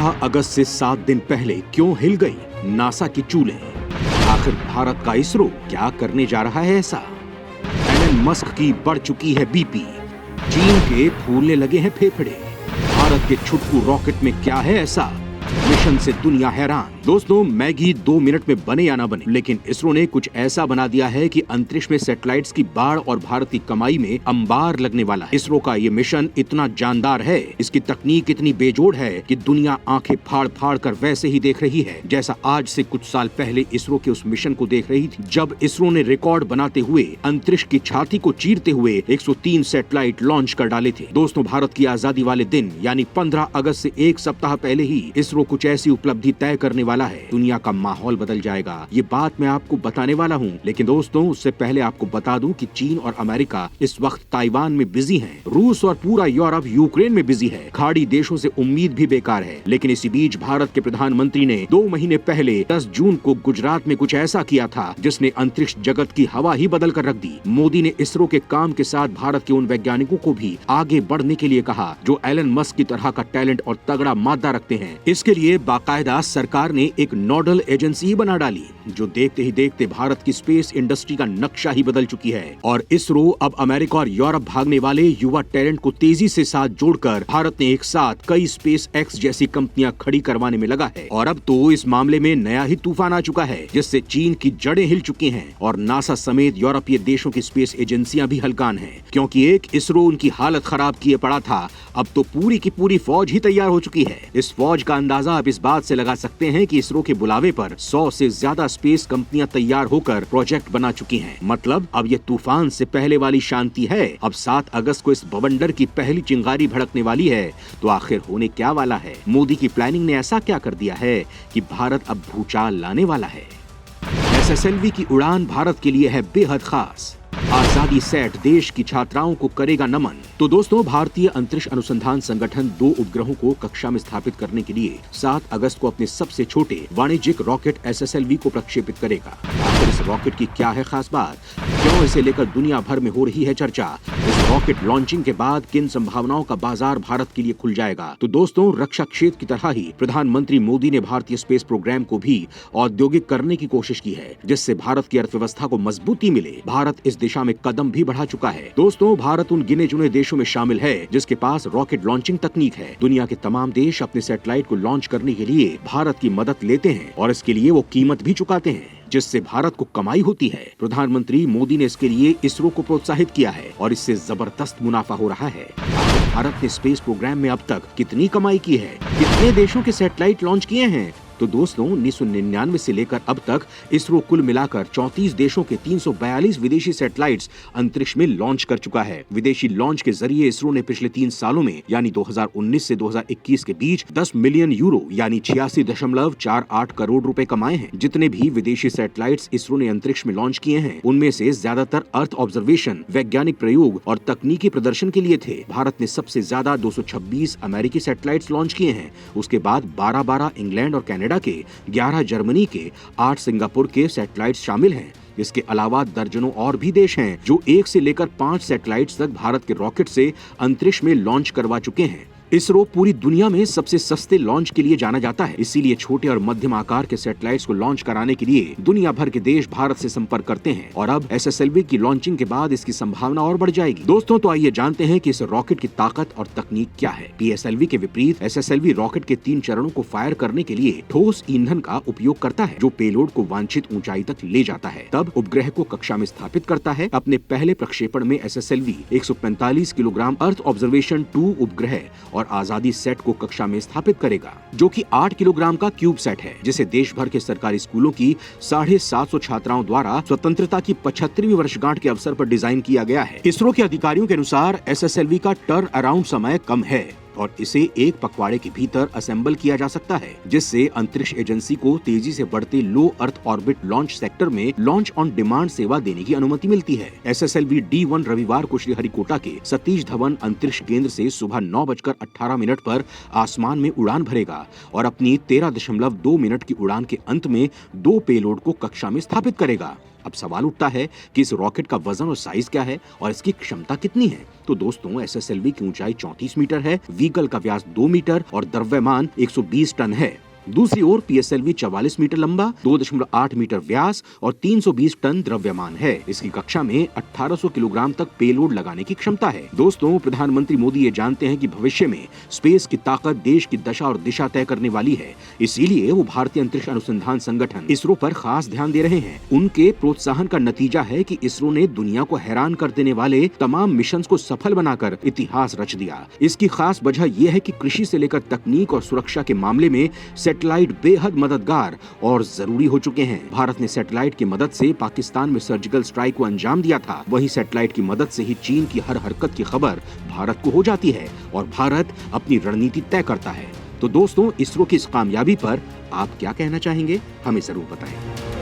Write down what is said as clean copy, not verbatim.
15 अगस्त से 7 दिन पहले क्यों हिल गई नासा की चूलें? आखिर भारत का इसरो क्या करने जा रहा है ऐसा? एलन मस्क की बढ़ चुकी है बीपी, चीन के फूलने लगे हैं फेफड़े, भारत के छुटकू रॉकेट में क्या है ऐसा? मिशन से दुनिया हैरान। दोस्तों, मैगी 2 मिनट में बने या ना बने, लेकिन इसरो ने कुछ ऐसा बना दिया है कि अंतरिक्ष में सैटेलाइट्स की बाढ़ और भारत की कमाई में अंबार लगने वाला है। इसरो का ये मिशन इतना जानदार है, इसकी तकनीक इतनी बेजोड़ है कि दुनिया आंखें फाड़ फाड़ कर वैसे ही देख रही है जैसा आज से कुछ साल पहले इसरो के उस मिशन को देख रही थी, जब इसरो ने रिकॉर्ड बनाते हुए अंतरिक्ष की छाती को चीरते हुए 103 सैटेलाइट लॉन्च कर डाले थे। दोस्तों, भारत की आजादी वाले दिन यानी 15 अगस्त से एक सप्ताह पहले ही इसरो कुछ ऐसी उपलब्धि तय करने वाला है, दुनिया का माहौल बदल जाएगा। ये बात मैं आपको बताने वाला हूँ, लेकिन दोस्तों उससे पहले आपको बता दूं कि चीन और अमेरिका इस वक्त ताइवान में बिजी हैं, रूस और पूरा यूरोप यूक्रेन में बिजी है, खाड़ी देशों से उम्मीद भी बेकार है। लेकिन इसी बीच भारत के प्रधानमंत्री ने 2 महीने पहले 10 जून को गुजरात में कुछ ऐसा किया था जिसने अंतरिक्ष जगत की हवा ही बदल कर रख दी। मोदी ने इसरो के काम के साथ भारत के उन वैज्ञानिकों को भी आगे बढ़ने के लिए कहा जो एलन मस्क की तरह का टैलेंट और तगड़ा मादा रखते हैं। इसके लिए बाकायदा सरकार ने एक नोडल एजेंसी ही बना डाली, जो देखते ही देखते भारत की स्पेस इंडस्ट्री का नक्शा ही बदल चुकी है। और इसरो अब अमेरिका और यूरोप भागने वाले युवा टैलेंट को तेजी से साथ जोड़कर भारत ने एक साथ कई स्पेस एक्स जैसी कंपनियां खड़ी करवाने में लगा है। और अब तो इस मामले में नया ही तूफान आ चुका है, जिससे चीन की जड़ें हिल चुकी हैं और नासा समेत यूरोपीय देशों की स्पेस एजेंसियां भी हलकान हैं, क्योंकि एक इसरो उनकी हालत खराब किए पड़ा था, अब तो पूरी की पूरी फौज ही तैयार हो चुकी है। इस फौज का अंदाजा आप इस बात से लगा सकते हैं कि इसरो के बुलावे पर 100 से ज्यादा स्पेस कंपनियां तैयार होकर प्रोजेक्ट बना चुकी हैं। मतलब अब ये तूफान से पहले वाली शांति है। अब 7 अगस्त को इस बवंडर की पहली चिंगारी भड़कने वाली है, तो आखिर होने क्या वाला है? मोदी की प्लानिंग ने ऐसा क्या कर दिया है कि भारत अब भूचाल लाने वाला है? एसएसएलवी की उड़ान भारत के लिए है बेहद खास। आजादी सेट देश की छात्राओं को करेगा नमन। तो दोस्तों, भारतीय अंतरिक्ष अनुसंधान संगठन 2 उपग्रहों को कक्षा में स्थापित करने के लिए 7 अगस्त को अपने सबसे छोटे वाणिज्यिक रॉकेट एसएसएलवी को प्रक्षेपित करेगा। आखिर इस रॉकेट की क्या है खास बात? क्यों इसे लेकर दुनिया भर में हो रही है चर्चा? इस रॉकेट लॉन्चिंग के बाद किन संभावनाओं का बाजार भारत के लिए खुल जाएगा? तो दोस्तों, रक्षा क्षेत्र की तरह ही प्रधानमंत्री मोदी ने भारतीय स्पेस प्रोग्राम को भी औद्योगिक करने की कोशिश की है, जिससे भारत की अर्थव्यवस्था को मजबूती मिले। भारत इस दिशा में कदम भी बढ़ा चुका है। दोस्तों, भारत उन गिने चुने देशों में शामिल है जिसके पास रॉकेट लॉन्चिंग तकनीक है। दुनिया के तमाम देश अपने सैटेलाइट को लॉन्च करने के लिए भारत की मदद लेते हैं और इसके लिए वो कीमत भी चुकाते हैं, जिससे भारत को कमाई होती है। प्रधानमंत्री मोदी ने इसके लिए इसरो को प्रोत्साहित किया है और इससे जबरदस्त मुनाफा हो रहा है। भारत ने स्पेस प्रोग्राम में अब तक कितनी कमाई की है, कितने देशों के सैटेलाइट लॉन्च किए हैं? तो दोस्तों, 1999 से लेकर अब तक इसरो कुल मिलाकर 34 देशों के 342 विदेशी सैटेलाइट्स अंतरिक्ष में लॉन्च कर चुका है। विदेशी लॉन्च के जरिए इसरो ने पिछले 3 सालों में यानी 2019 से 2021 के बीच 10 मिलियन यूरो यानी 86.48 करोड़ रुपए कमाए हैं। जितने भी विदेशी सैटेलाइट्स इसरो ने अंतरिक्ष में लॉन्च किए हैं, उनमें से ज्यादातर अर्थ ऑब्जर्वेशन, वैज्ञानिक प्रयोग और तकनीकी प्रदर्शन के लिए थे। भारत ने सबसे ज्यादा 226 अमेरिकी सैटेलाइट्स लॉन्च किए हैं। उसके बाद 12 इंग्लैंड और कनाडा के, 11 जर्मनी के, 8 सिंगापुर के सैटेलाइट्स शामिल हैं। इसके अलावा दर्जनों और भी देश हैं जो 1 से लेकर 5 सैटेलाइट्स तक भारत के रॉकेट से अंतरिक्ष में लॉन्च करवा चुके हैं। इसरो पूरी दुनिया में सबसे सस्ते लॉन्च के लिए जाना जाता है, इसीलिए छोटे और मध्यम आकार के सैटेलाइट्स को लॉन्च कराने के लिए दुनिया भर के देश भारत से संपर्क करते हैं। और अब एसएसएलवी की लॉन्चिंग के बाद इसकी संभावना और बढ़ जाएगी। दोस्तों, तो आइए जानते हैं कि इस रॉकेट की ताकत और तकनीक क्या है। पीएसएलवी के विपरीत एसएसएलवी रॉकेट के 3 चरणों को फायर करने के लिए ठोस ईंधन का उपयोग करता है, जो पेलोड को वांछित ऊंचाई तक ले जाता है, तब उपग्रह को कक्षा में स्थापित करता है। अपने पहले प्रक्षेपण में एसएसएलवी 145 किलोग्राम अर्थ ऑब्जर्वेशन 2 उपग्रह और आजादी सेट को कक्षा में स्थापित करेगा, जो कि 8 किलोग्राम का क्यूब सेट है, जिसे देश भर के सरकारी स्कूलों की 750 छात्राओं द्वारा स्वतंत्रता की 75वीं वर्षगांठ के अवसर पर डिजाइन किया गया है। इसरो के अधिकारियों के अनुसार एसएसएलवी का टर्न अराउंड समय कम है और इसे एक पखवाड़े के भीतर असेंबल किया जा सकता है, जिससे अंतरिक्ष एजेंसी को तेजी से बढ़ते लो अर्थ ऑर्बिट लॉन्च सेक्टर में लॉन्च ऑन डिमांड सेवा देने की अनुमति मिलती है। एसएसएलवी D1 रविवार को श्रीहरिकोटा के सतीश धवन अंतरिक्ष केंद्र से सुबह 9:18 पर आसमान में उड़ान भरेगा और अपनी 13.2 मिनट की उड़ान के अंत में 2 पेलोड को कक्षा में स्थापित करेगा। अब सवाल उठता है कि इस रॉकेट का वजन और साइज क्या है और इसकी क्षमता कितनी है। तो दोस्तों, एसएसएलवी की ऊंचाई 34 मीटर है, व्हीकल का व्यास 2 मीटर और द्रव्यमान 120 टन है। दूसरी ओर पीएसएलवी 44 मीटर लंबा, 2.8 मीटर व्यास और 320 टन द्रव्यमान है। इसकी कक्षा में 1800 किलोग्राम तक पेलोड लगाने की क्षमता है। दोस्तों, प्रधानमंत्री मोदी ये जानते हैं कि भविष्य में स्पेस की ताकत देश की दशा और दिशा तय करने वाली है। इसीलिए वो भारतीय अंतरिक्ष अनुसंधान संगठन इसरो पर खास ध्यान दे रहे हैं। उनके प्रोत्साहन का नतीजा है कि इसरो ने दुनिया को हैरान कर देने वाले तमाम मिशन को सफल बनाकर इतिहास रच दिया। इसकी खास वजह यह है कि कृषि से लेकर तकनीक और सुरक्षा के मामले में सैटेलाइट बेहद मददगार और जरूरी हो चुके हैं। भारत ने सैटेलाइट की मदद से पाकिस्तान में सर्जिकल स्ट्राइक को अंजाम दिया था। वहीं सैटेलाइट की मदद से ही चीन की हर हरकत की खबर भारत को हो जाती है और भारत अपनी रणनीति तय करता है। तो दोस्तों, इसरो की इस कामयाबी पर आप क्या कहना चाहेंगे, हमें जरूर बताएं।